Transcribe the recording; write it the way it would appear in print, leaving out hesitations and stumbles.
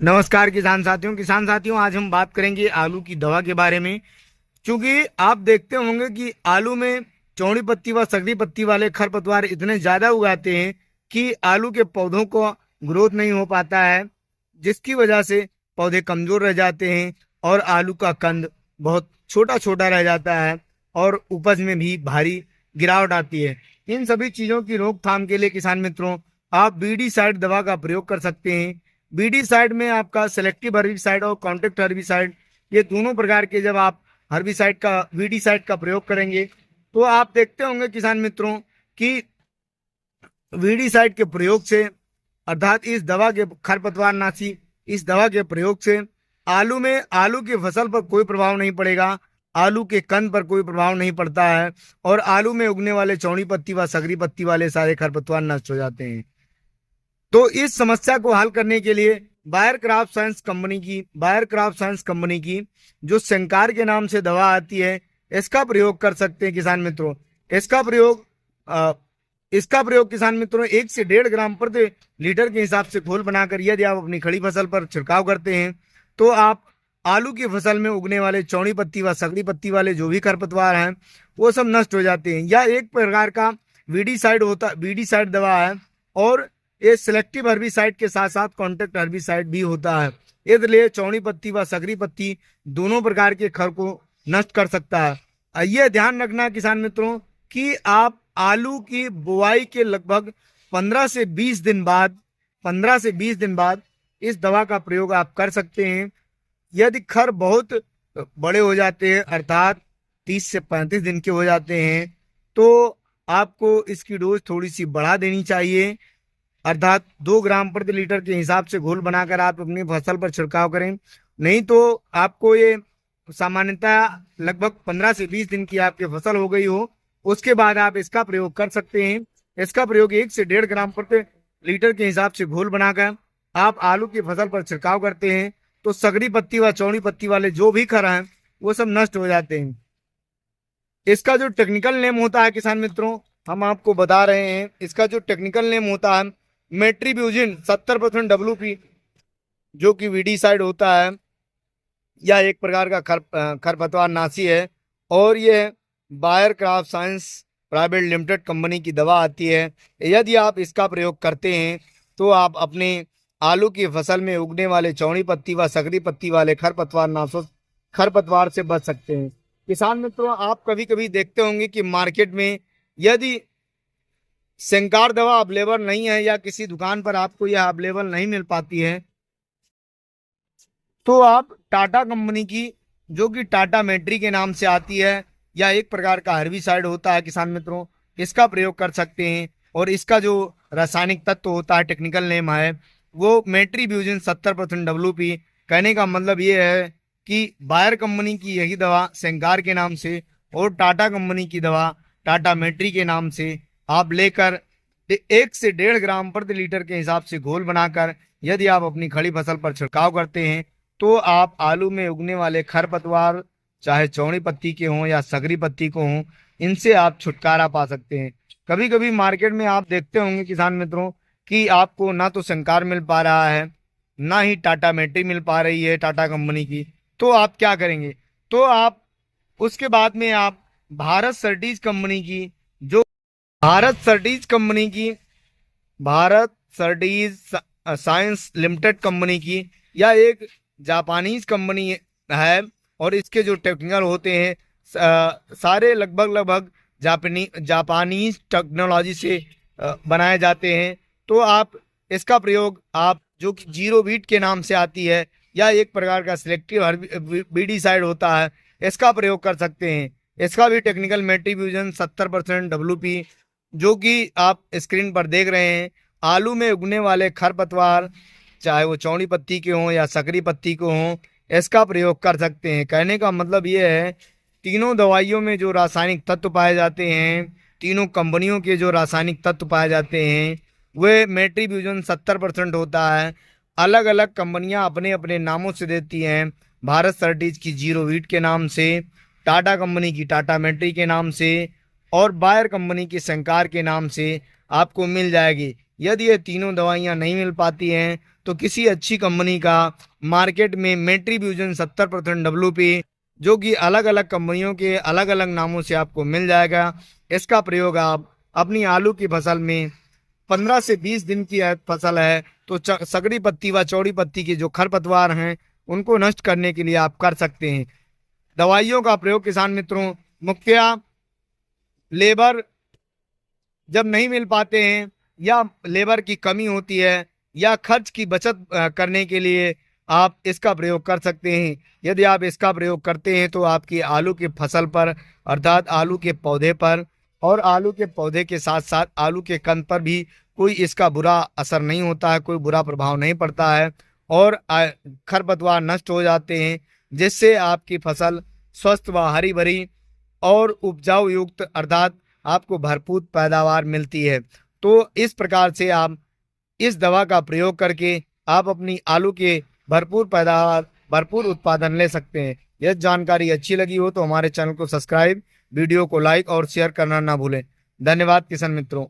नमस्कार किसान साथियों, आज हम बात करेंगे आलू की दवा के बारे में। क्योंकि आप देखते होंगे कि आलू में चौड़ी पत्ती व सगरी पत्ती वाले खरपतवार इतने ज़्यादा उगाते हैं कि आलू के पौधों को ग्रोथ नहीं हो पाता है, जिसकी वजह से पौधे कमज़ोर रह जाते हैं और आलू का कंद बहुत छोटा छोटा रह जाता है और उपज में भी भारी गिरावट आती है। इन सभी चीज़ों की रोकथाम के लिए किसान मित्रों, आप बीडी साइड दवा का प्रयोग कर सकते हैं। बीडी साइड में आपका सेलेक्टिव हर्बिसाइड और कॉन्ट्रैक्ट हर्बिसाइड, ये दोनों प्रकार के जब आप हर्बिसाइड का बीडी साइड का प्रयोग करेंगे तो आप देखते होंगे किसान मित्रों कि बीडी साइड के प्रयोग से, अर्थात इस दवा के खरपतवार नाशी इस दवा के प्रयोग से आलू की फसल पर कोई प्रभाव नहीं पड़ेगा, आलू के कंद पर कोई प्रभाव नहीं पड़ता है और आलू में उगने वाले चौड़ी पत्ती व सगरी पत्ती वाले सारे खरपतवार नष्ट हो जाते हैं। तो इस समस्या को हल करने के लिए बायर क्रॉप साइंस कंपनी की जो सेंकार के नाम से दवा आती है, इसका प्रयोग कर सकते हैं किसान मित्रों। इसका प्रयोग इसका प्रयोग किसान मित्रों 1 से 1.5 ग्राम प्रति लीटर के हिसाब से घोल बनाकर यदि आप अपनी खड़ी फसल पर छिड़काव करते हैं तो आप आलू की फसल में उगने वाले चौड़ी पत्ती व सगरी पत्ती वाले जो भी खरपतवार हैं वो सब नष्ट हो जाते हैं। यह एक प्रकार का बीडी साइड दवा है और ये सिलेक्टिव हर्बिसाइड के साथ साथ कॉन्ट्रैक्ट हर्बिसाइड भी होता है, इसलिए चौड़ी पत्ती व सगरी पत्ती दोनों प्रकार के खर को नष्ट कर सकता है। ये ध्यान रखना किसान मित्रों कि आप आलू की बुआई के लगभग 15 से 20 दिन बाद इस दवा का प्रयोग आप कर सकते हैं। यदि खर बहुत बड़े हो जाते हैं, अर्थात 30 से 35 दिन के हो जाते हैं, तो आपको इसकी डोज थोड़ी सी बढ़ा देनी चाहिए, अर्थात 2 ग्राम प्रति लीटर के हिसाब से घोल बनाकर आप अपनी फसल पर छिड़काव करें। नहीं तो आपको ये सामान्यतः लगभग 15 से 20 दिन की आपकी फसल हो गई हो, उसके बाद आप इसका प्रयोग कर सकते हैं। इसका प्रयोग 1 से 1.5 ग्राम प्रति लीटर के हिसाब से घोल बनाकर आप आलू की फसल पर छिड़काव करते हैं तो सगरी पत्ती व चौड़ी पत्ती वाले जो भी खर हैं वो सब नष्ट हो जाते हैं। इसका जो टेक्निकल नेम होता है किसान मित्रों, हम आपको बता रहे हैं, इसका जो टेक्निकल नेम होता है मेट्रीब्यूजिन 70% WP, जो कि वीडी साइड होता है। यह एक प्रकार का खरपतवार नाशी है और यह buyer crop science private limited company की दवा आती है। यदि आप इसका प्रयोग करते हैं तो आप अपने आलू की फसल में उगने वाले चौड़ी पत्ती व सगरी पत्ती वाले खरपतवार से बच सकते हैं। किसान मित्रों, आप कभी कभी देखते होंगे कि मार्केट में यदि सेंकार दवा अवेलेबल नहीं है या किसी दुकान पर आपको यह अवेलेबल नहीं मिल पाती है तो आप टाटा कंपनी की, जो कि टाटा मेट्री के नाम से आती है, या एक प्रकार का हर्बिसाइड होता है किसान मित्रों, इसका प्रयोग कर सकते हैं। और इसका जो रासायनिक तत्व होता है, टेक्निकल नेम है वो मेट्रीब्यूजिन 70% WP। कहने का मतलब ये है कि बायर कंपनी की यही दवा सेंकार के नाम से और टाटा कंपनी की दवा टाटा मेट्री के नाम से आप लेकर 1 से 1.5 ग्राम प्रति लीटर के हिसाब से घोल बनाकर यदि आप अपनी खड़ी फसल पर छिड़काव करते हैं तो आप आलू में उगने वाले खरपतवार, चाहे चौड़ी पत्ती के हों या सगरी पत्ती को हों, इनसे आप छुटकारा पा सकते हैं। कभी कभी मार्केट में आप देखते होंगे किसान मित्रों कि आपको ना तो संकार मिल पा रहा है, ना ही टाटा मेट्री मिल पा रही है टाटा कंपनी की, तो आप क्या करेंगे? तो आप उसके बाद में आप भारत सर्टीज कंपनी की, जो भारत सर्टीज साइंस लिमिटेड कंपनी की, या एक जापानीज कंपनी है और इसके जो टेक्निकल होते हैं सारे लगभग जापानीज टेक्नोलॉजी से बनाए जाते हैं। तो आप इसका प्रयोग, आप जो कि जीरो वीट के नाम से आती है या एक प्रकार का सिलेक्टिव बीडी साइड होता है, इसका प्रयोग कर सकते हैं। इसका भी टेक्निकल मेट्रीब्यूजन 70% WP, जो कि आप स्क्रीन पर देख रहे हैं। आलू में उगने वाले खरपतवार, चाहे वो चौड़ी पत्ती के हों या सकरी पत्ती को हों, इसका प्रयोग कर सकते हैं। कहने का मतलब ये है, तीनों दवाइयों में जो रासायनिक तत्व पाए जाते हैं, तीनों कंपनियों के जो रासायनिक तत्व पाए जाते हैं, वे मेट्रीब्यूजन 70% होता है। अलग अलग कंपनियां अपने अपने नामों से देती हैं। भारत सर्टीज की जीरो वीट के नाम से, टाटा कंपनी की टाटा मेट्री के नाम से और बायर कंपनी की संकार के नाम से आपको मिल जाएगी। यदि ये तीनों दवाइयाँ नहीं मिल पाती हैं तो किसी अच्छी कंपनी का मार्केट में मेट्रीब्यूजन 70% WP, जो कि अलग अलग कंपनियों के अलग अलग नामों से आपको मिल जाएगा। इसका प्रयोग आप अपनी आलू की फसल में 15 से 20 दिन की फसल है तो सगड़ी पत्ती व चौड़ी पत्ती के जो खरपतवार हैं उनको नष्ट करने के लिए आप कर सकते हैं। दवाइयों का प्रयोग किसान मित्रों मुख्यतः लेबर जब नहीं मिल पाते हैं या लेबर की कमी होती है या खर्च की बचत करने के लिए आप इसका प्रयोग कर सकते हैं। यदि आप इसका प्रयोग करते हैं तो आपकी आलू की फसल पर अर्थात आलू के पौधे पर और आलू के पौधे के साथ साथ आलू के कंद पर भी कोई इसका बुरा असर नहीं होता है, कोई बुरा प्रभाव नहीं पड़ता है और खरपतवार नष्ट हो जाते हैं, जिससे आपकी फसल स्वस्थ व हरी भरी और उपजाऊ युक्त अर्थात आपको भरपूर पैदावार मिलती है। तो इस प्रकार से आप इस दवा का प्रयोग करके आप अपनी आलू के भरपूर पैदावार भरपूर उत्पादन ले सकते हैं। यह जानकारी अच्छी लगी हो तो हमारे चैनल को सब्सक्राइब, वीडियो को लाइक और शेयर करना ना भूलें। धन्यवाद किसान मित्रों।